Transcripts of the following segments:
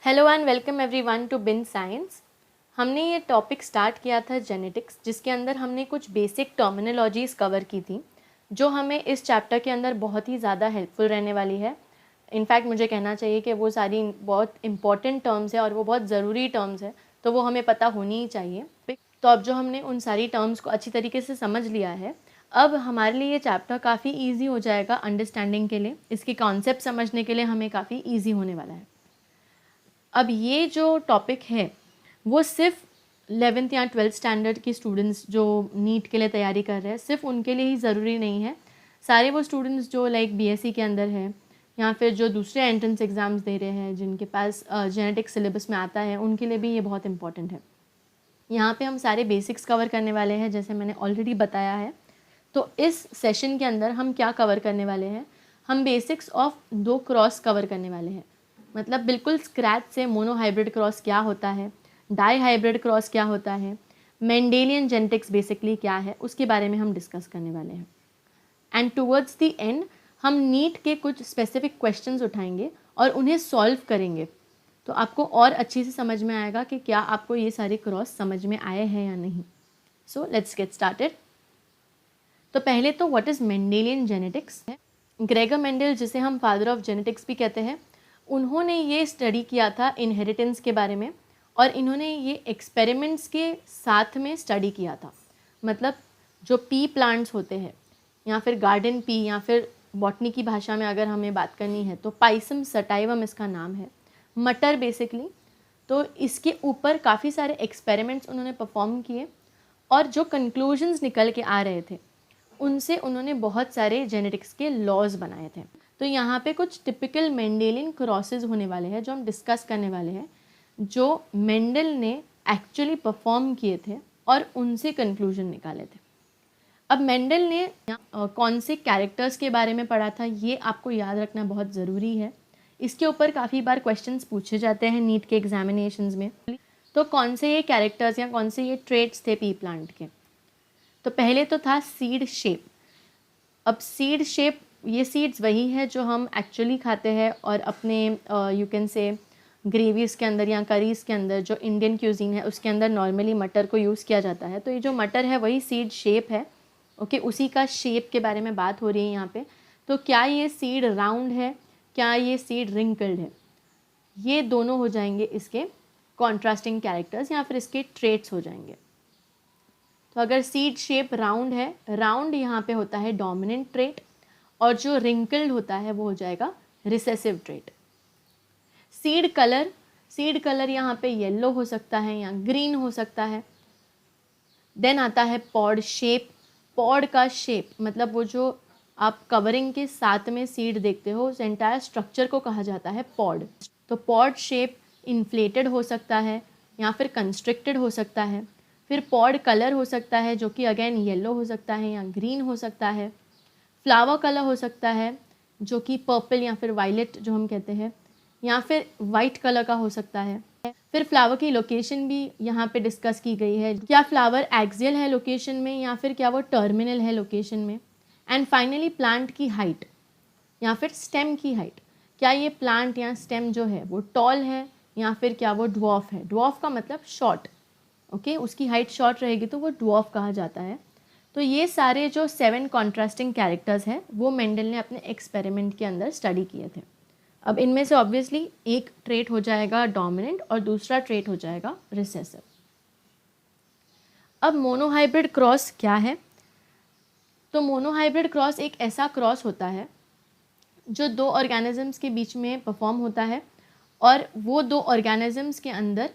Hello and welcome everyone to binge science. हमने ये topic start किया था जेनेटिक्स, जिसके अंदर हमने कुछ बेसिक टर्मिनोलॉजीज़ कवर की थी जो हमें इस चैप्टर के अंदर बहुत ही ज़्यादा हेल्पफुल रहने वाली है। इनफैक्ट मुझे कहना चाहिए कि वो सारी बहुत इंपॉर्टेंट टर्म्स है और वो बहुत ज़रूरी टर्म्स है, तो वो हमें पता होनी ही चाहिए। तो अब जो हमने उन सारी टर्म्स को अच्छी तरीके से समझ लिया है, अब हमारे लिए ये चैप्टर काफ़ी ईजी हो जाएगा अंडरस्टैंडिंग के लिए। इसके कॉन्सेप्ट समझने के लिए हमें काफ़ी ईजी होने वाला है। अब ये जो टॉपिक है वो सिर्फ 11th या 12th स्टैंडर्ड के स्टूडेंट्स जो नीट के लिए तैयारी कर रहे हैं सिर्फ उनके लिए ही ज़रूरी नहीं है। सारे वो स्टूडेंट्स जो लाइक बीएससी के अंदर है या फिर जो दूसरे एंट्रेंस एग्ज़ाम्स दे रहे हैं, जिनके पास जेनेटिक्स सिलेबस में आता है, उनके लिए भी ये बहुत इंपॉर्टेंट है। यहाँ पे हम सारे बेसिक्स कवर करने वाले हैं, जैसे मैंने ऑलरेडी बताया है। तो इस सेशन के अंदर हम क्या कवर करने वाले हैं, हम बेसिक्स ऑफ 2 क्रॉस कवर करने वाले हैं। मतलब बिल्कुल स्क्रैच से मोनो हाइब्रिड क्रॉस क्या होता है, डाई हाइब्रिड क्रॉस क्या होता है, मेंडेलियन जेनेटिक्स बेसिकली क्या है, उसके बारे में हम डिस्कस करने वाले हैं। एंड टुवर्ड्स द एंड हम नीट के कुछ स्पेसिफिक क्वेश्चंस उठाएंगे और उन्हें सॉल्व करेंगे, तो आपको और अच्छे से समझ में आएगा कि क्या आपको ये सारे क्रॉस समझ में आए हैं या नहीं। So let's get started. तो पहले तो व्हाट इज़ मेंडेलियन जेनेटिक्स है। ग्रेगर मेंडल, जिसे हम फादर ऑफ जेनेटिक्स भी कहते हैं, उन्होंने ये स्टडी किया था इनहेरिटेंस के बारे में, और इन्होंने ये एक्सपेरिमेंट्स के साथ में स्टडी किया था। मतलब जो पी प्लांट्स होते हैं या फिर गार्डन पी, या फिर बॉटनी की भाषा में अगर हमें बात करनी है तो पाइसम सटाइवम इसका नाम है, मटर बेसिकली। तो इसके ऊपर काफ़ी सारे एक्सपेरिमेंट्स उन्होंने परफॉर्म किए और जो कंक्लूजन्स निकल के आ रहे थे उनसे उन्होंने बहुत सारे जेनेटिक्स के लॉज बनाए थे। तो यहाँ पे कुछ टिपिकल मेंडेलियन क्रॉसेस होने वाले हैं जो हम डिस्कस करने वाले हैं, जो मेंडल ने एक्चुअली परफॉर्म किए थे और उनसे कंक्लूजन निकाले थे। अब मेंडल ने कौन से कैरेक्टर्स के बारे में पढ़ा था, ये आपको याद रखना बहुत ज़रूरी है। इसके ऊपर काफ़ी बार क्वेश्चंस पूछे जाते हैं नीट के एग्जामिनेशंस में। तो कौन से ये कैरेक्टर्स या कौन से ये ट्रेट्स थे पी प्लांट के। तो पहले तो था सीड शेप। अब सीड शेप, ये सीड्स वही है जो हम एक्चुअली खाते हैं और अपने यू कैन से ग्रेवीज़ के अंदर या करीज़ के अंदर, जो इंडियन क्यूजीन है उसके अंदर नॉर्मली मटर को यूज़ किया जाता है। तो ये जो मटर है वही सीड शेप है। ओके, उसी का शेप के बारे में बात हो रही है यहाँ पे। तो क्या ये सीड राउंड है, क्या ये सीड रिंकल्ड है, ये दोनों हो जाएंगे इसके कॉन्ट्रास्टिंग कैरेक्टर्स या फिर इसके ट्रेट्स हो जाएंगे। तो अगर सीड शेप राउंड है, राउंड यहाँ पे होता है डोमिनेंट ट्रेट, और जो रिंकल्ड होता है वो हो जाएगा रिसेसिव ट्रेट। सीड कलर यहाँ पे येलो हो सकता है या ग्रीन हो सकता है। देन आता है पॉड शेप। पॉड का शेप मतलब वो जो आप कवरिंग के साथ में सीड देखते हो, उस एंटायर स्ट्रक्चर को कहा जाता है पॉड। तो पॉड शेप इन्फ्लेटेड हो सकता है या फिर कंस्ट्रिक्टेड हो सकता है। फिर पॉड कलर हो सकता है जो कि अगेन येलो हो सकता है या ग्रीन हो सकता है। फ्लावर कलर हो सकता है जो कि पर्पल या फिर वायलेट जो हम कहते हैं, या फिर वाइट कलर का हो सकता है। फिर फ्लावर की लोकेशन भी यहाँ पे डिस्कस की गई है, क्या फ्लावर एक्सियल है लोकेशन में या फिर क्या वो टर्मिनल है लोकेशन में। एंड फाइनली प्लांट की हाइट या फिर स्टेम की हाइट, क्या ये प्लांट या स्टेम जो है वो टॉल है या फिर क्या वो ड्वार्फ है। ड्वार्फ का मतलब शॉर्ट, ओके, उसकी हाइट शॉर्ट रहेगी तो वो ड्वार्फ कहा जाता है। तो ये सारे जो 7 कॉन्ट्रास्टिंग कैरेक्टर्स हैं वो मेंडल ने अपने एक्सपेरिमेंट के अंदर स्टडी किए थे। अब इनमें से ऑब्वियसली एक ट्रेट हो जाएगा डोमिनेंट और दूसरा ट्रेट हो जाएगा रिसेसिव। अब मोनोहाइब्रिड क्रॉस क्या है। तो मोनोहाइब्रिड क्रॉस एक ऐसा क्रॉस होता है जो 2 ऑर्गेनिजम्स के बीच में परफॉर्म होता है, और वो 2 ऑर्गेनिजम्स के अंदर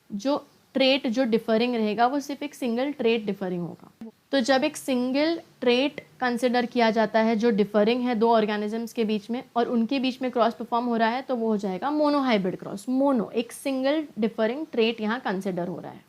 जो ट्रेट जो डिफरिंग रहेगा वो सिर्फ एक सिंगल ट्रेट डिफरिंग होगा। तो जब एक सिंगल ट्रेट कंसिडर किया जाता है जो डिफरिंग है 2 ऑर्गेनिजम्स के बीच में और उनके बीच में क्रॉस परफॉर्म हो रहा है, तो वो हो जाएगा मोनोहाइब्रिड क्रॉस। मोनो, एक सिंगल डिफरिंग ट्रेट यहाँ कंसिडर हो रहा है।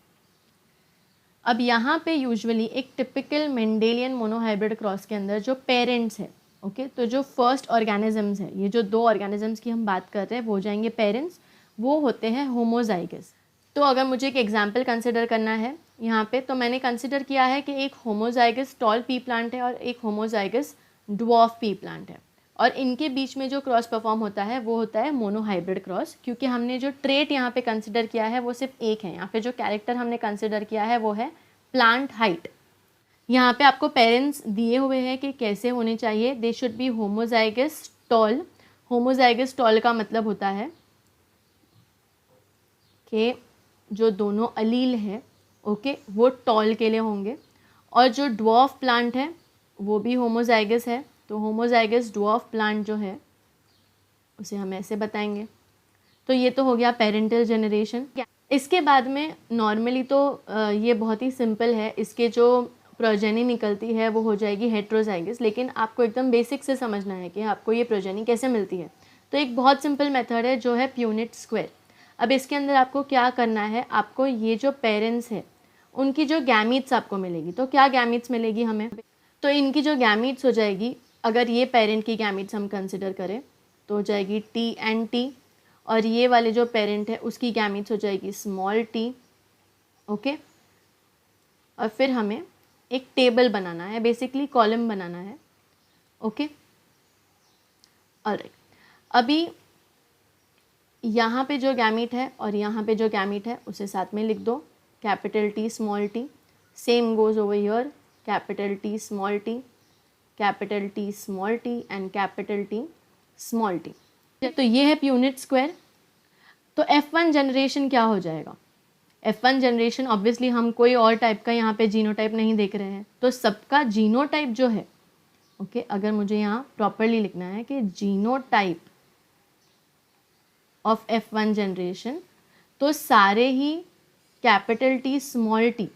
अब यहाँ पे यूजुअली एक टिपिकल मेंडेलियन मोनोहाइब्रिड क्रॉस के अंदर जो पेरेंट्स है, ओके, तो जो फर्स्ट ऑर्गेनिजम्स है, ये जो 2 ऑर्गेनिजम्स की हम बात कर रहे हैं वो हो जाएंगे पेरेंट्स, वो होते हैं होमोजाइगस। तो अगर मुझे एक एग्जाम्पल कंसिडर करना है यहाँ पे, तो मैंने कंसिडर किया है कि एक होमोजाइगस टॉल पी प्लांट है और एक होमोजाइगस ड्वार्फ पी प्लांट है। और इनके बीच में जो क्रॉस परफॉर्म होता है वो होता है मोनोहाइब्रिड क्रॉस, क्योंकि हमने जो ट्रेट यहाँ पे कंसिडर किया है वो सिर्फ एक है। यहाँ पे जो कैरेक्टर हमने कंसिडर किया है वो है प्लांट हाइट। यहाँ पे आपको पेरेंट्स दिए हुए हैं कि कैसे होने चाहिए। They should be homozygous tall. Homozygous tall का मतलब होता है कि जो दोनों अलील है ओके वो टॉल के लिए होंगे, और जो ड्वार्फ प्लांट है वो भी होमोजाइगस है, तो होमोजाइगस ड्वार्फ प्लांट जो है उसे हम ऐसे बताएंगे। तो ये तो हो गया पेरेंटल जनरेशन। इसके बाद में नॉर्मली तो ये बहुत ही सिंपल है, इसके जो प्रोजेनी निकलती है वो हो जाएगी हेट्रोजाइगस, लेकिन आपको एकदम बेसिक से समझना है कि आपको ये प्रोजेनी कैसे मिलती है। तो एक बहुत सिंपल मेथड है जो है प्यूनिट स्क्वायर। अब इसके अंदर आपको क्या करना है, आपको ये जो पेरेंट्स है उनकी जो गैमीट्स आपको मिलेगी, तो क्या गैमीट्स मिलेगी हमें, तो इनकी जो गैमीट्स हो जाएगी, अगर ये पेरेंट की गैमीट्स हम कंसिडर करें तो हो जाएगी टी एंड टी, और ये वाले जो पेरेंट है उसकी गैमीट्स हो जाएगी स्मॉल टी ओके। और फिर हमें एक टेबल बनाना है, बेसिकली कॉलम बनाना है ओके। ऑलराइट, अभी यहाँ पे जो गैमीट है और यहाँ पे जो गैमीट है उसे साथ में लिख दो, capital T small T. Same goes over here, capital T small T, capital T small T and capital T small T. तो ये है प्यूनिट स्क्वायर। तो F1 जनरेशन क्या हो जाएगा, F1 जनरेशन ऑब्वियसली हम कोई और टाइप का यहाँ पे जीनोटाइप नहीं देख रहे हैं, तो सबका जीनोटाइप जो है ओके, अगर मुझे यहाँ प्रॉपरली लिखना है कि जीनोटाइप ऑफ F1 जनरेशन, तो सारे ही कैपिटल टी स्मॉल टी,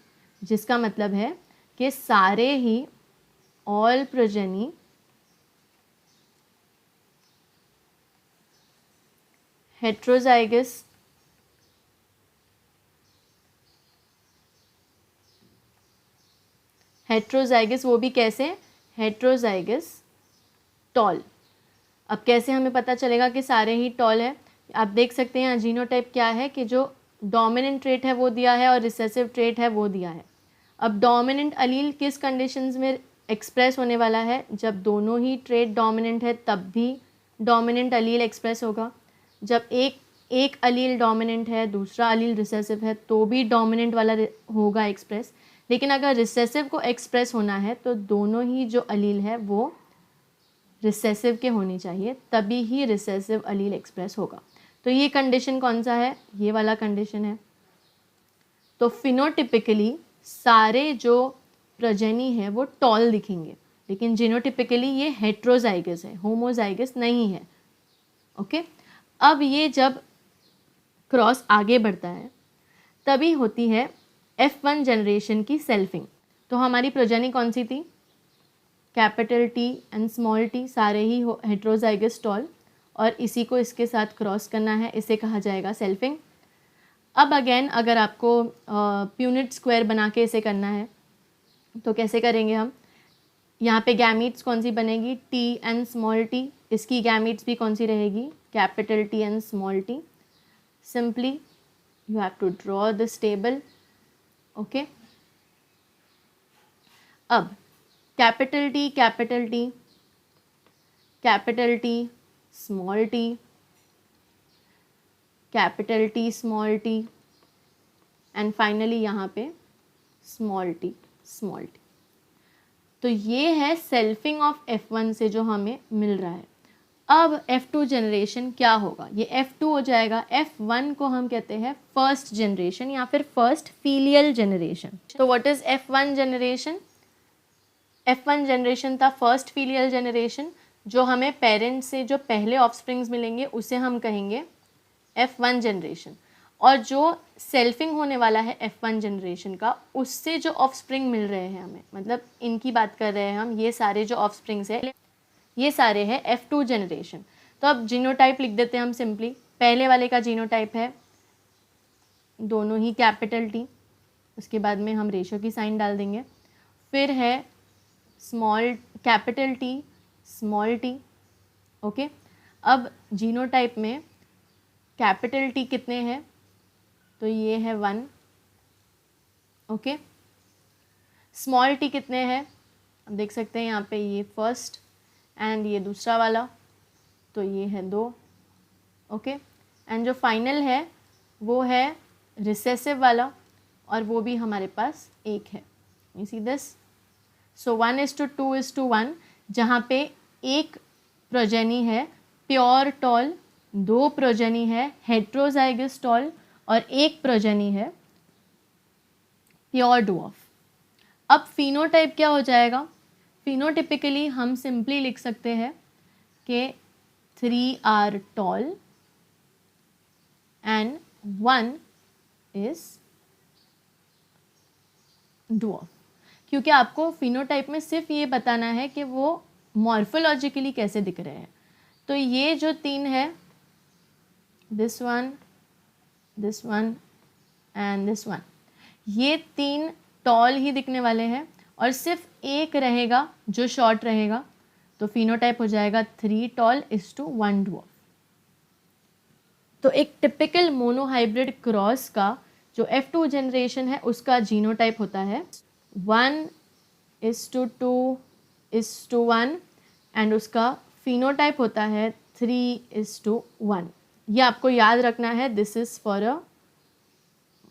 जिसका मतलब है कि सारे ही ऑल प्रोजेनी हेट्रोजाइगस हेट्रोजाइगस, वो भी कैसे, हेट्रोजाइगस टॉल। अब कैसे हमें पता चलेगा कि सारे ही टॉल है, आप देख सकते हैं यहाँ जीनोटाइप क्या है कि जो डोमिनेंट ट्रेट है वो दिया है और रिसेसिव ट्रेट है वो दिया है। अब डोमिनेंट अलील किस कंडीशंस में एक्सप्रेस होने वाला है, जब दोनों ही ट्रेट डोमिनेंट है तब भी डोमिनेंट अलील एक्सप्रेस होगा। जब एक अलील डोमिनेंट है दूसरा अलील रिसेसिव है तो भी डोमिनेंट वाला होगा एक्सप्रेस। लेकिन अगर रिसेसिव को एक्सप्रेस होना है तो दोनों ही जो अलील है वो रिसेसिव के होनी चाहिए, तभी ही रिसेसिव अलील एक्सप्रेस होगा। तो ये कंडीशन कौन सा है, ये वाला कंडीशन है। तो फिनोटिपिकली सारे जो प्रोजेनी है वो टॉल दिखेंगे, लेकिन जीनोटिपिकली ये हेट्रोजाइगस है, होमोजाइगस नहीं है ओके। अब ये जब क्रॉस आगे बढ़ता है तभी होती है F1 जनरेशन की सेल्फिंग। तो हमारी प्रोजेनी कौन सी थी, capital T and small T, सारे ही हेट्रोजाइगस टॉल, और इसी को इसके साथ क्रॉस करना है, इसे कहा जाएगा सेल्फिंग। अब अगेन अगर आपको प्यूनिट स्क्वायर बना के इसे करना है तो कैसे करेंगे हम, यहाँ पे गैमीट्स कौन सी बनेगी, टी एंड स्मॉल टी, इसकी गैमीट्स भी कौन सी रहेगी, capital T and small T. Simply you have to draw this table okay. अब capital T capital T capital T small T capital T small T and finally यहाँ पे small T small T. तो ये है selfing of F1 से जो हमें मिल रहा है। अब F2 जनरेशन क्या होगा, ये F2 हो जाएगा। F1 को हम कहते हैं फर्स्ट जनरेशन या फिर फर्स्ट फीलियल जनरेशन। तो what is F1 generation, F1 generation था फर्स्ट फीलियल जनरेशन। जो हमें पेरेंट्स से जो पहले ऑफस्प्रिंग्स मिलेंगे उसे हम कहेंगे F1 जनरेशन, और जो सेल्फिंग होने वाला है F1 जनरेशन का, उससे जो ऑफस्प्रिंग मिल रहे हैं हमें, मतलब इनकी बात कर रहे हैं हम, ये सारे जो ऑफस्प्रिंग्स है ये सारे हैं F2 जनरेशन। तो अब जीनोटाइप लिख देते हैं हम सिंपली। पहले वाले का जीनोटाइप है दोनों ही कैपिटल टी, उसके बाद में हम रेशो की साइन डाल देंगे। फिर है small capital T small T okay. अब जीनोटाइप में कैपिटल टी कितने हैं, तो ये है 1 ओके। स्मॉल टी कितने हैं, आप देख सकते हैं यहाँ पे ये फर्स्ट, एंड ये दूसरा वाला, तो ये है 2, ओके। एंड जो फाइनल है वो है रिसेसिव वाला, और वो भी हमारे पास 1 है। You see this? सो 1:2:1, जहाँ पे एक प्रोजेनी है प्योर टॉल, 2 प्रोजेनी है हेट्रोजाइगस टॉल, और 1 प्रोजेनी है प्योर डुऑफ। अब फिनोटाइप क्या हो जाएगा? फिनोटिपिकली हम सिंपली लिख सकते हैं कि 3 आर टॉल एंड 1 इज डुऑफ, क्योंकि आपको फिनोटाइप में सिर्फ ये बताना है कि वो मॉर्फोलॉजिकली कैसे दिख रहे हैं। तो ये जो 3 है, this one and this one, ये 3 टॉल ही दिखने वाले हैं, और सिर्फ एक रहेगा जो शॉर्ट रहेगा। तो फिनोटाइप हो जाएगा 3 टॉल इज टू 1 डुऑफ। तो एक टिपिकल मोनोहाइब्रिड क्रॉस का जो F2 जनरेशन है उसका जीनोटाइप होता है 1:2:1, एंड उसका फिनोटाइप होता है 3:1। ये आपको याद रखना है, this is for a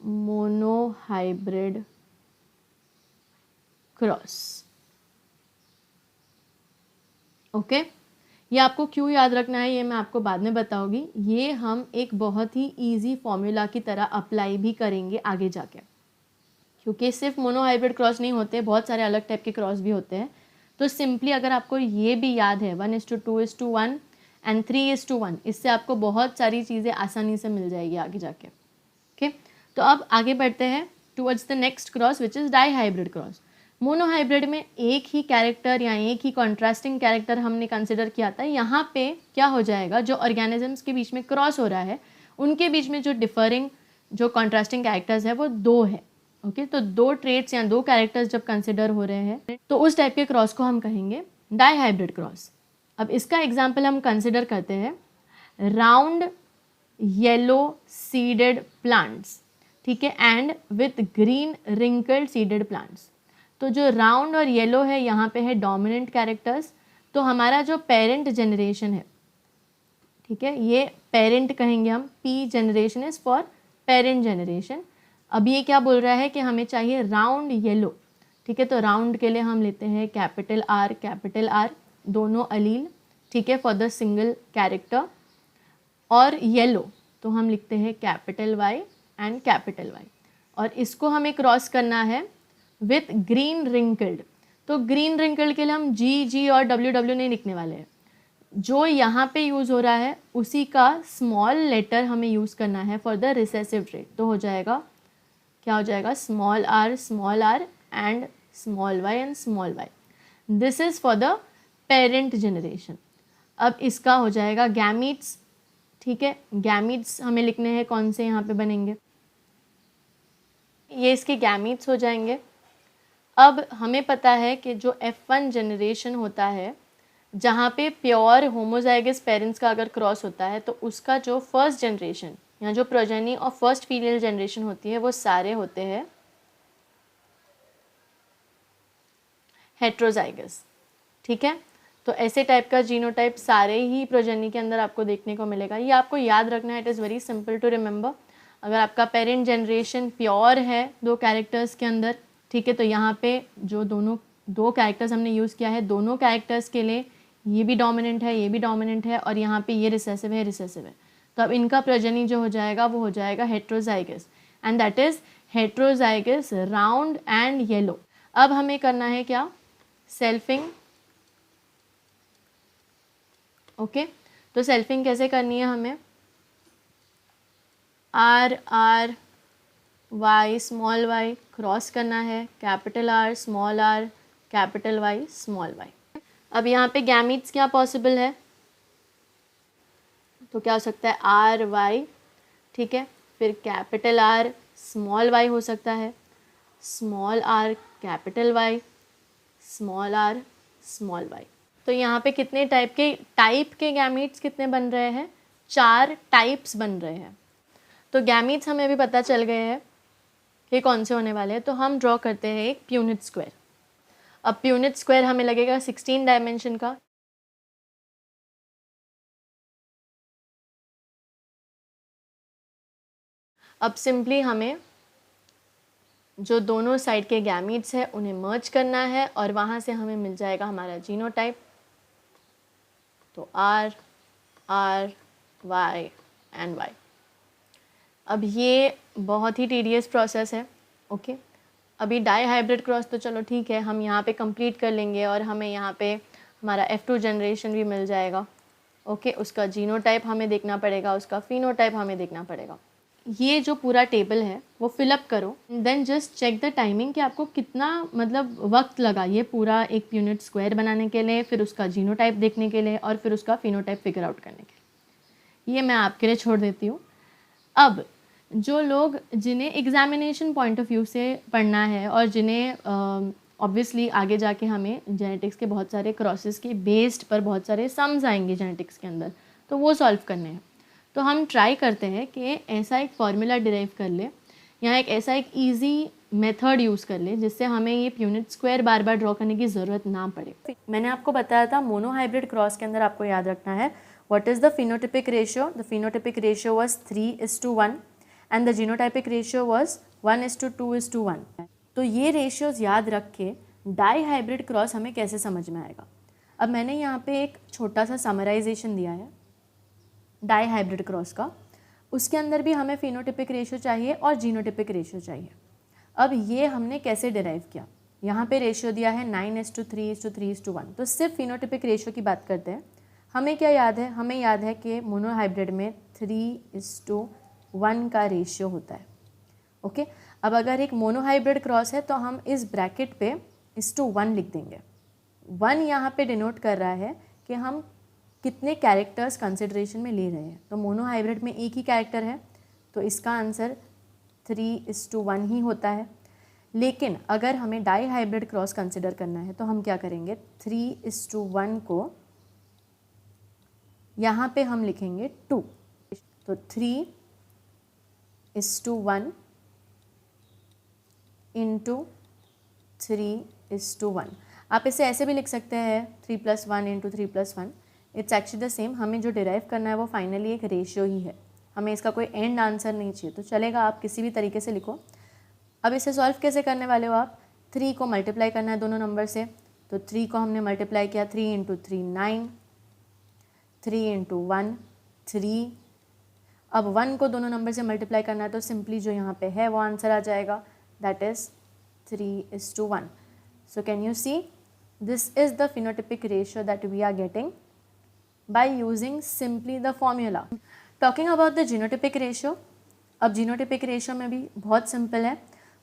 monohybrid cross, okay. ये आपको क्यों याद रखना है ये मैं आपको बाद में बताऊंगी। ये हम एक बहुत ही इजी फॉर्मूला की तरह अप्लाई भी करेंगे आगे जाके, क्योंकि सिर्फ मोनोहाइब्रिड क्रॉस नहीं होते, बहुत सारे अलग टाइप के क्रॉस भी होते हैं। तो सिंपली अगर आपको ये भी याद है 1:2:1 एंड 3:1, इससे आपको बहुत सारी चीज़ें आसानी से मिल जाएगी आगे जाके, ओके। तो अब आगे बढ़ते हैं towards the next cross which is dihybrid cross. Monohybrid में एक ही कैरेक्टर या एक ही कॉन्ट्रास्टिंग कैरेक्टर हमने कंसिडर किया था। यहाँ पे क्या हो जाएगा, जो ऑर्गेनिजम्स के बीच में क्रॉस हो रहा है उनके बीच में जो डिफरिंग जो कॉन्ट्रास्टिंग कैरेक्टर्स है वो 2 है, ओके। तो 2 ट्रेट्स या 2 कैरेक्टर्स जब कंसिडर हो रहे हैं तो उस टाइप के क्रॉस को हम कहेंगे डाईहाइब्रिड क्रॉस। अब इसका एग्जाम्पल हम कंसिडर करते हैं राउंड येलो सीडेड प्लांट्स, ठीक है, and with green wrinkled seeded plants. तो जो राउंड और येलो है यहाँ पे है डोमिनेंट कैरेक्टर्स। तो हमारा जो पेरेंट जनरेशन है, ठीक है, ये पेरेंट कहेंगे हम, P generation is for parent generation. अब ये क्या बोल रहा है कि हमें चाहिए राउंड येलो, ठीक है। तो राउंड के लिए हम लेते हैं कैपिटल आर दोनों अलील, ठीक है, फॉर द सिंगल कैरेक्टर। और येलो तो हम लिखते हैं capital y and capital y. और इसको हमें क्रॉस करना है विथ ग्रीन रिंकल्ड। तो ग्रीन रिंकल्ड के लिए हम जी और डब्ल्यू नहीं लिखने वाले हैं, जो यहाँ पे यूज़ हो रहा है उसी का स्मॉल लेटर हमें यूज़ करना है फॉर द रिसेसिव ट्रेट। तो हो जाएगा, क्या हो जाएगा, small r and small y. This is for the parent generation. अब इसका हो जाएगा गैमीट्स, ठीक है। गैमीट्स हमें लिखने हैं, कौन से यहाँ पे बनेंगे, ये इसके गैमीट्स हो जाएंगे। अब हमें पता है कि जो F1 जनरेशन होता है, जहाँ पे प्योर होमोजाइगस पेरेंट्स का अगर क्रॉस होता है तो उसका जो फर्स्ट जनरेशन या जो प्रोजेनी और फर्स्ट फीमेल जनरेशन होती है वो सारे होते हैं हेट्रोजाइगस, ठीक है। तो ऐसे टाइप का जीनोटाइप सारे ही प्रोजेनी के अंदर आपको देखने को मिलेगा। ये आपको याद रखना है, it is very simple to remember. अगर आपका पेरेंट जनरेशन प्योर है 2 कैरेक्टर्स के अंदर, ठीक है, तो यहाँ पे जो 2 कैरेक्टर्स हमने यूज़ किया है, दोनों कैरेक्टर्स के लिए ये भी डोमिनेंट है, ये भी डोमिनेंट है, और यहाँ पे ये रिसेसिव है। तो अब इनका प्रोजेनी जो हो जाएगा वो हो जाएगा heterozygous, and that is heterozygous round and yellow. अब हमें करना है क्या, सेल्फिंग, ओके। तो सेल्फिंग कैसे करनी है हमें, r y small y cross करना है, capital r capital y small y. अब यहाँ पे गैमीट्स क्या पॉसिबल है, तो क्या हो सकता है, आर वाई, ठीक है, फिर कैपिटल आर स्मॉल वाई हो सकता है, small r capital y, small r small y. तो यहाँ पे कितने टाइप के गैमीट्स कितने बन रहे हैं, 4 टाइप्स बन रहे हैं। तो गैमीट्स हमें भी पता चल गए हैं कि कौन से होने वाले हैं। तो हम ड्रॉ करते हैं एक प्यूनिट स्क्वायर। अब प्यूनिट स्क्वायर हमें लगेगा 16 डायमेंशन का, अब सिंपली हमें जो दोनों साइड के गैमीट्स है उन्हें मर्ज करना है और वहाँ से हमें मिल जाएगा हमारा जीनोटाइप। तो R R Y and Y। अब ये बहुत ही टीडियस प्रोसेस है। ओके, अभी डाई हाइब्रिड क्रॉस तो चलो ठीक है, हम यहाँ पे कंप्लीट कर लेंगे और हमें यहाँ पे हमारा F2 जनरेशन भी मिल जाएगा। ओके, उसका जीनोटाइप हमें देखना पड़ेगा, उसका फिनोटाइप हमें देखना पड़ेगा। ये जो पूरा टेबल है वो फिलअप करो, then just check the timing कि आपको कितना मतलब वक्त लगा ये पूरा एक यूनिट स्क्वायर बनाने के लिए, फिर उसका जीनोटाइप देखने के लिए और फिर उसका फिनोटाइप फिगर आउट करने के लिए। ये मैं आपके लिए छोड़ देती हूँ। अब जो लोग जिन्हें एग्जामिनेशन पॉइंट ऑफ व्यू से पढ़ना है और जिन्हें ऑब्वियसली आगे जाके हमें जेनेटिक्स के बहुत सारे क्रॉसेस के बेस्ड पर बहुत सारे सम्स आएंगे जेनेटिक्स के अंदर, तो वो सॉल्व करने हैं। तो हम ट्राई करते हैं कि ऐसा एक फॉर्मूला डिराइव कर ले या एक ऐसा एक इजी मेथड यूज़ कर ले जिससे हमें ये यूनिट स्क्वायर बार बार ड्रॉ करने की ज़रूरत ना पड़े। मैंने आपको बताया था मोनोहाइब्रिड क्रॉस के अंदर आपको याद रखना है what is the phenotypic ratio. The phenotypic ratio was 3:1 and the genotypic ratio was 1:2:1। तो ये रेशियोज याद रख के डाई हाइब्रिड क्रॉस हमें कैसे समझ में आएगा। अब मैंने यहाँ पे एक छोटा सा समराइजेशन दिया है डाई हाइब्रिड क्रॉस का, उसके अंदर भी हमें फिनोटिपिक रेशियो चाहिए और जीनोटिपिक रेशियो चाहिए। अब ये हमने कैसे डिराइव किया, यहाँ पे रेशियो दिया है 9:3:3:1। तो सिर्फ फिनोटिपिक रेशियो की बात करते हैं। हमें क्या याद है, हमें याद है कि मोनोहाइब्रिड में 3:1 का रेशियो होता है। ओके, अब अगर एक मोनोहाइब्रिड क्रॉस है तो हम इस ब्रैकेट पे 1:1 लिख देंगे। 1 यहाँ पे डिनोट कर रहा है कि हम कितने कैरेक्टर्स कंसिडरेशन में ले रहे हैं। तो मोनोहाइब्रिड में एक ही कैरेक्टर है तो इसका आंसर 3:1 ही होता है। लेकिन अगर हमें डाई हाइब्रिड क्रॉस कंसिडर करना है तो हम क्या करेंगे, 3:1 को यहाँ पे हम लिखेंगे 2। तो 3:1 इंटू 3:1। आप इसे ऐसे भी लिख सकते हैं 3+1 into 3+1। It's actually the same. हमें जो डिराइव करना है वो फाइनली एक रेशियो ही है, हमें इसका कोई एंड आंसर नहीं चाहिए। तो चलेगा, आप किसी भी तरीके से लिखो। अब इसे सॉल्व कैसे करने वाले हो आप, 3 को मल्टीप्लाई करना है दोनों नंबर से। तो 3 को हमने मल्टीप्लाई किया, 3 इंटू 3 9, 3 इंटू 1 3। अब 1 को दोनों नंबर से मल्टीप्लाई करना है तो सिंपली जो यहाँ पे है वो आंसर आ जाएगा, that is 3:1। So can you see, this is the phenotypic ratio that we are getting by using simply the formula. Talking about the genotypic ratio, अब genotypic ratio में भी बहुत सिंपल है।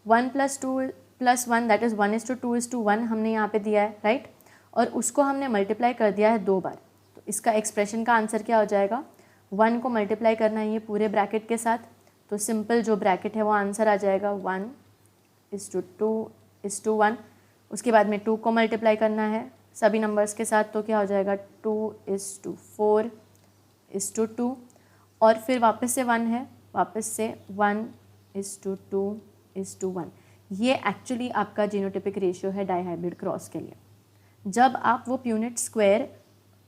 1+2+1 दैट इज़ 1:2:1 हमने यहाँ पे दिया है, राइट। और उसको हमने मल्टीप्लाई कर दिया है 2 बार। तो इसका एक्सप्रेशन का आंसर क्या हो जाएगा, 1 को मल्टीप्लाई करना है ये पूरे ब्रैकेट के साथ। तो सिंपल जो ब्रैकेट है वो आंसर आ जाएगा 1:2:1। उसके बाद में 2 को मल्टीप्लाई करना है सभी नंबर्स के साथ, तो क्या हो जाएगा 2:4:2। और फिर वापस से 1 है, वापस से 1:2:1। ये एक्चुअली आपका जीनोटिपिक रेशियो है डाईहाइब्रिड क्रॉस के लिए। जब आप वो यूनिट स्क्वायर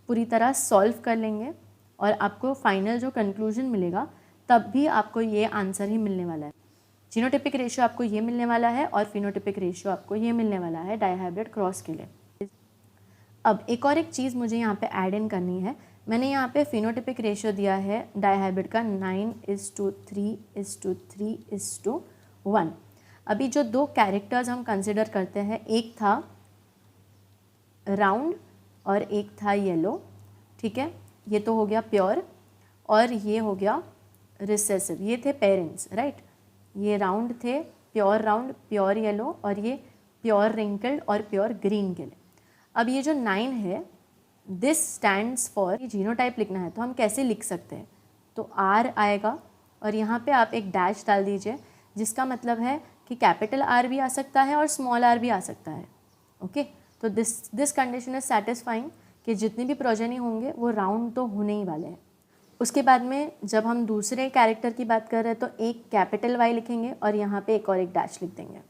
पूरी तरह सॉल्व कर लेंगे और आपको फाइनल जो कंक्लूजन मिलेगा तब भी आपको ये आंसर ही मिलने वाला है। जीनोटिपिक रेशियो आपको ये मिलने वाला है और फिनोटिपिक रेशियो आपको ये मिलने वाला है डाईहाइब्रिड क्रॉस के लिए। अब एक और एक चीज़ मुझे यहाँ पे ऐड इन करनी है। मैंने यहाँ पे फिनोटिपिक रेशियो दिया है डाईहाइब्रिड का 9:3:3:1। अभी जो 2 कैरेक्टर्स हम कंसिडर करते हैं, एक था राउंड और एक था येलो, ठीक है। ये तो हो गया प्योर और ये हो गया रिसेसिव। ये थे पेरेंट्स, राइट। ये राउंड थे, प्योर राउंड, प्योर येलो, और ये प्योर रिंकल्ड और प्योर ग्रीन के लिए। अब ये जो 9 है, दिस स्टैंड्स फॉर, जीनोटाइप लिखना है तो हम कैसे लिख सकते हैं, तो R आएगा और यहाँ पे आप एक डैश डाल दीजिए, जिसका मतलब है कि कैपिटल R भी आ सकता है और स्मॉल r भी आ सकता है। ओके, तो दिस कंडीशन इज सेटिस्फाइंग कि जितने भी प्रोजेनी होंगे वो राउंड तो होने ही वाले हैं। उसके बाद में जब हम दूसरे कैरेक्टर की बात कर रहे हैं तो एक कैपिटल Y लिखेंगे और यहाँ पे एक और एक डैश लिख देंगे।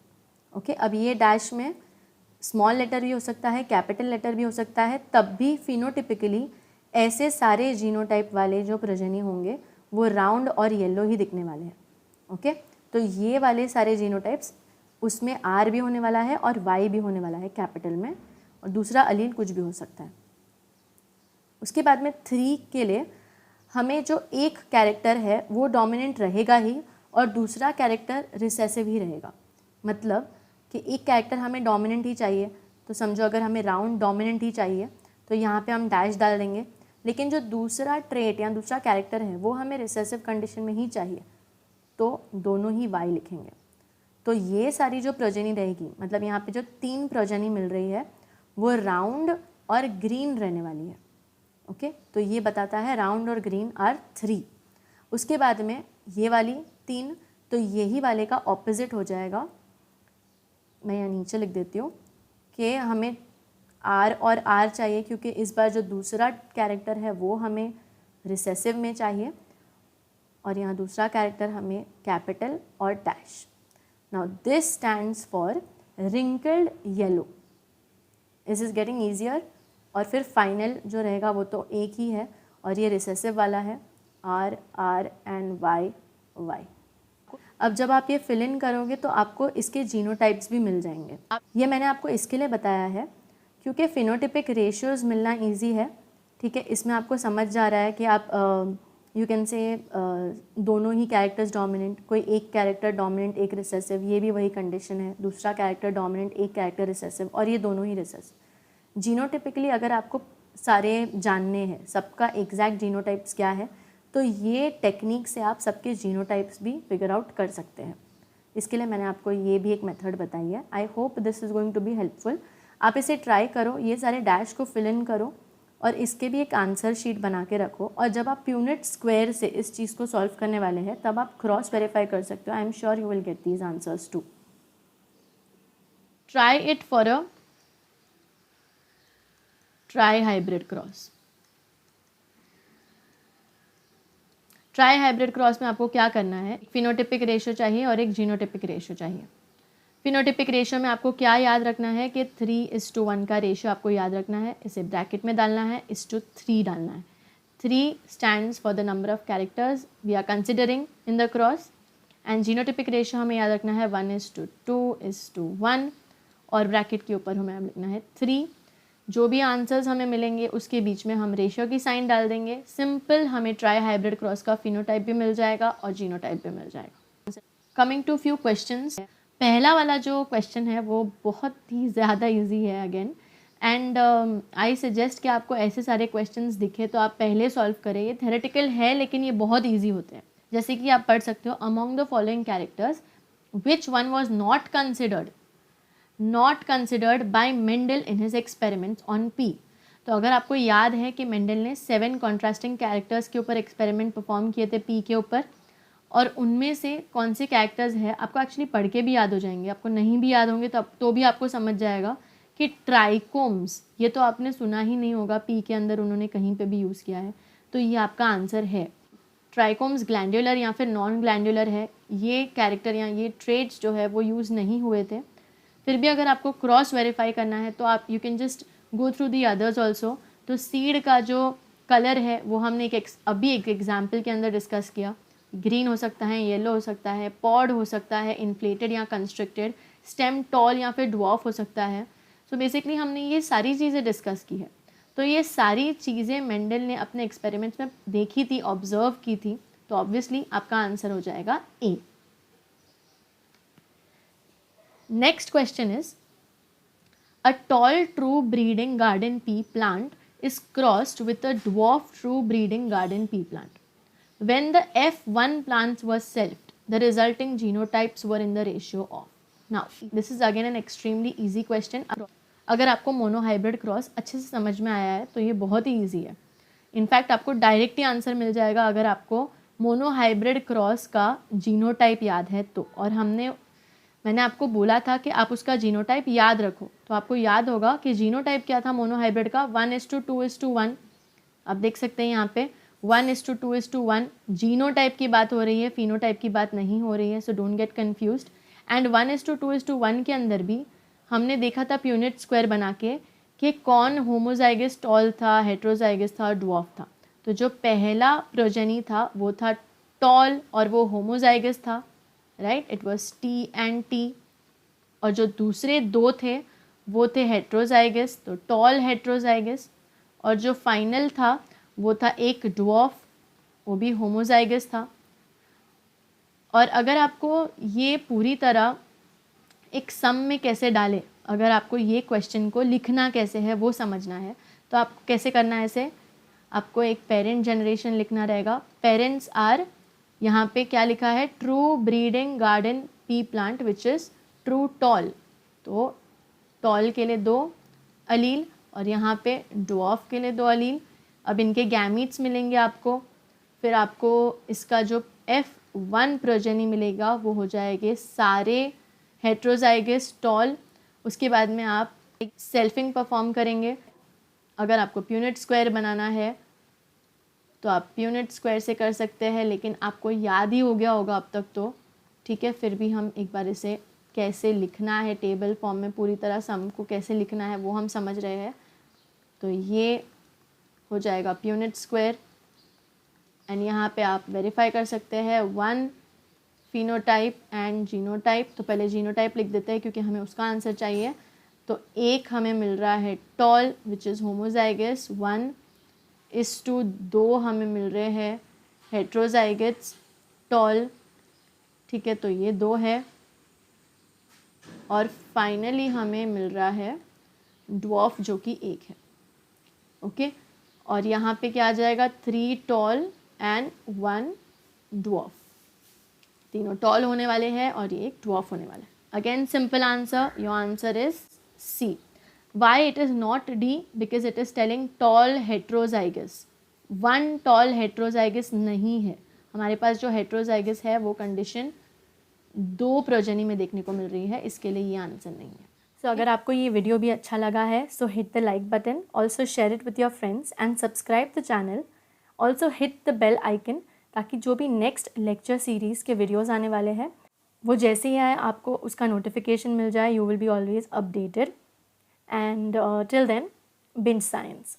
ओके, अब ये डैश में स्मॉल लेटर भी हो सकता है, कैपिटल लेटर भी हो सकता है, तब भी फिनोटिपिकली ऐसे सारे जीनोटाइप वाले जो प्रोजेनी होंगे वो राउंड और येलो ही दिखने वाले हैं। ओके, तो ये वाले सारे जीनोटाइप्स, उसमें R भी होने वाला है और Y भी होने वाला है कैपिटल में, और दूसरा अलील कुछ भी हो सकता है। उसके बाद में 3 के लिए हमें जो एक कैरेक्टर है वो डोमिनेंट रहेगा ही और दूसरा कैरेक्टर रिसेसिव ही रहेगा। मतलब कि एक कैरेक्टर हमें डोमिनेंट ही चाहिए, तो समझो अगर हमें राउंड डोमिनेंट ही चाहिए तो यहाँ पे हम डैश डाल देंगे, लेकिन जो दूसरा ट्रेट या दूसरा कैरेक्टर है वो हमें रिसेसिव कंडीशन में ही चाहिए, तो दोनों ही Y लिखेंगे। तो ये सारी जो प्रोजेनी रहेगी, मतलब यहाँ पे जो 3 प्रोजेनी मिल रही है वो राउंड और ग्रीन रहने वाली है। ओके, तो ये बताता है राउंड और ग्रीन आर 3। उसके बाद में ये वाली 3, तो यही वाले का ऑपोजिट हो जाएगा। मैं यहाँ नीचे लिख देती हूँ कि हमें R और R चाहिए, क्योंकि इस बार जो दूसरा कैरेक्टर है वो हमें रिसेसिव में चाहिए और यहाँ दूसरा कैरेक्टर हमें कैपिटल और dash. Now this stands for wrinkled yellow. This is getting easier. और फिर फाइनल जो रहेगा वो तो एक ही है और ये रिसेसिव वाला है, R R and Y Y। अब जब आप ये फिल इन करोगे तो आपको इसके जीनोटाइप्स भी मिल जाएंगे। ये मैंने आपको इसके लिए बताया है क्योंकि फिनोटिपिक रेशियोज़ मिलना इजी है, ठीक है। इसमें आपको समझ जा रहा है कि आप यू कैन से दोनों ही कैरेक्टर्स डोमिनेंट, कोई एक कैरेक्टर डोमिनेंट एक रिसेसिव, ये भी वही कंडीशन है, दूसरा कैरेक्टर डोमिनेंट एक कैरेक्टर रिसेसिव और ये दोनों ही रिसेसिव। जीनोटिपिकली अगर आपको सारे जानने हैं सबका एग्जैक्ट जीनोटाइप्स क्या है, तो ये टेक्निक से आप सबके जीनोटाइप्स भी फिगर आउट कर सकते हैं। इसके लिए मैंने आपको ये भी एक मेथड बताई है। I hope this is going to be helpful. आप इसे ट्राई करो, ये सारे डैश को फिल इन करो और इसके भी एक आंसर शीट बना के रखो, और जब आप प्यूनिट स्क्वायर से इस चीज़ को सॉल्व करने वाले हैं तब आप क्रॉस वेरीफाई कर सकते हो। I am sure you will get these answers too. Try it for a trihybrid cross. Trihybrid cross में आपको क्या करना है, फिनोटिपिक रेशियो चाहिए और एक जीनोटिपिक रेशियो चाहिए। फिनोटिपिक रेशियो में आपको क्या याद रखना है कि 3:1 का रेशियो आपको याद रखना है, इसे ब्रैकेट में डालना है, 1:3 डालना है। 3 stands for the number of characters we are considering in the cross, and genotypic ratio हमें याद रखना है 1:2:1 और ब्रैकेट के ऊपर हमें लिखना है 3। जो भी आंसर्स हमें मिलेंगे उसके बीच में हम रेशियो की साइन डाल देंगे। सिंपल, हमें ट्राई हाइब्रिड क्रॉस का फिनोटाइप भी मिल जाएगा और जीनोटाइप भी मिल जाएगा। कमिंग टू फ्यू क्वेश्चंस, पहला वाला जो क्वेश्चन है वो बहुत ही ज़्यादा इजी है अगेन, एंड आई सजेस्ट कि आपको ऐसे सारे क्वेश्चंस दिखे तो आप पहले सॉल्व करें। ये थ्योरेटिकल है लेकिन ये बहुत ईजी होते हैं। जैसे कि आप पढ़ सकते हो, among the following characters which one was not considered bye Mendel in his experiments on P. तो अगर आपको याद है कि मेंडल ने 7 कॉन्ट्रास्टिंग कैरेक्टर्स के ऊपर एक्सपेरिमेंट परफॉर्म किए थे पी के ऊपर, और उनमें से कौन से कैरेक्टर्स है आपको एक्चुअली पढ़ के भी याद हो जाएंगे। आपको नहीं भी याद होंगे तो भी आपको समझ जाएगा कि ट्राइकोम्स, ये तो आपने सुना ही नहीं होगा, पी के अंदर उन्होंने कहीं पे भी यूज़ किया है, तो ये आपका आंसर है। ट्राइकोम्स ग्लैंडुलर या फिर नॉन ग्लैंडुलर है, ये कैरेक्टर या ये ट्रेड्स जो है वो यूज़ नहीं हुए थे। फिर भी अगर आपको क्रॉस वेरीफाई करना है तो आप you can just go through the others also. तो सीड का जो कलर है वो हमने अभी एक एग्जाम्पल के अंदर डिस्कस किया। ग्रीन हो सकता है, येलो हो सकता है, पॉड हो सकता है, इन्फ्लेटेड या कंस्ट्रिक्टेड, स्टेम टॉल या फिर ड्वार्फ हो सकता है। सो बेसिकली हमने ये सारी चीज़ें डिस्कस की है। तो ये सारी चीज़ें मेंडल ने अपने एक्सपेरिमेंट्स में देखी थी, ऑब्जर्व की थी, तो ऑब्वियसली आपका आंसर हो जाएगा ए। Next question is, a tall true breeding garden pea plant is crossed with a dwarf true breeding garden pea plant. When the F1 plants were selfed, the resulting genotypes were in the ratio of. Now, this is again an extremely easy question. अगर आपको mono hybrid cross अच्छे से समझ में आया है तो ये बहुत ही ईजी है। इनफैक्ट आपको डायरेक्ट ही आंसर मिल जाएगा अगर आपको मोनो हाइब्रिड क्रॉस का जीनोटाइप याद है तो। और मैंने आपको बोला था कि आप उसका जीनोटाइप याद रखो, तो आपको याद होगा कि जीनोटाइप क्या था मोनो हाइब्रिड का, 1:2:1। आप देख सकते हैं यहाँ पे 1:2:1 जीनोटाइप की बात हो रही है, फिनोटाइप की बात नहीं हो रही है, so don't get confused. And 1:2:1 के अंदर भी हमने देखा था प्यूनिट स्क्वायर बना के कि कौन होमोजाइगस टॉल था, हेट्रोजाइगस था और ड्वार्फ था। तो जो पहला प्रोजेनी था वो था टॉल और वो होमोजाइगस था, right, it was T and T। और जो दूसरे 2 थे वो थे हेट्रोजाइगस, तो टॉल हेट्रोजाइगस। और जो फाइनल था वो था एक ड्वार्फ, वो भी होमोजाइगस था। और अगर आपको ये पूरी तरह एक सम में कैसे डालें, अगर आपको ये क्वेश्चन को लिखना कैसे है वो समझना है, तो आपको कैसे करना है इसे, आपको एक पेरेंट जनरेशन लिखना रहेगा। पेरेंट्स आर, यहाँ पे क्या लिखा है, true breeding garden pea plant which is true tall, तो टॉल के लिए 2 अलील और यहाँ पे ड्वार्फ के लिए 2 अलील। अब इनके गैमीट्स मिलेंगे आपको, फिर आपको इसका जो F1 प्रोजेनी मिलेगा वो हो जाएंगे सारे हेट्रोजाइगस टॉल। उसके बाद में आप एक सेल्फिंग परफॉर्म करेंगे। अगर आपको प्यूनेट स्क्वायर बनाना है तो आप प्यूनेट स्क्वायर से कर सकते हैं, लेकिन आपको याद ही हो गया होगा अब तक तो, ठीक है। फिर भी हम एक बार इसे कैसे लिखना है टेबल फॉर्म में, पूरी तरह सम को कैसे लिखना है वो हम समझ रहे हैं। तो ये हो जाएगा प्यूनेट स्क्वायर एंड यहाँ पे आप वेरीफाई कर सकते हैं 1 फिनोटाइप एंड जीनोटाइप। तो पहले जीनोटाइप लिख देते हैं क्योंकि हमें उसका आंसर चाहिए। तो 1 हमें मिल रहा है टॉल विच इज़ होमोजाइगस, 1:2 हमें मिल रहे हैं हेट्रोजाइगस टॉल, ठीक है, तो ये 2 है। और फाइनली हमें मिल रहा है ड्वार्फ जो कि 1 है, ओके। और यहाँ पे क्या आ जाएगा, 3 टॉल एंड 1 ड्वार्फ, तीनों टॉल होने वाले हैं और ये एक ड्वार्फ होने वाला है। Again simple answer, your answer is c. Why it is not d, because it is telling tall heterozygous, 1 tall heterozygous नहीं है हमारे पास। जो हेट्रोजाइगस है वो कंडीशन 2 प्रोजेनी में देखने को मिल रही है, इसके लिए ये आंसर नहीं है। सो अगर आपको ये वीडियो भी अच्छा लगा है so hit the like button, also share it with your friends and subscribe the channel, also hit the bell icon, ताकि जो भी नेक्स्ट लेक्चर सीरीज़ के वीडियोस आने वाले हैं वो जैसे ही आए आपको उसका नोटिफिकेशन मिल जाए। You will be always updated and till then binge science.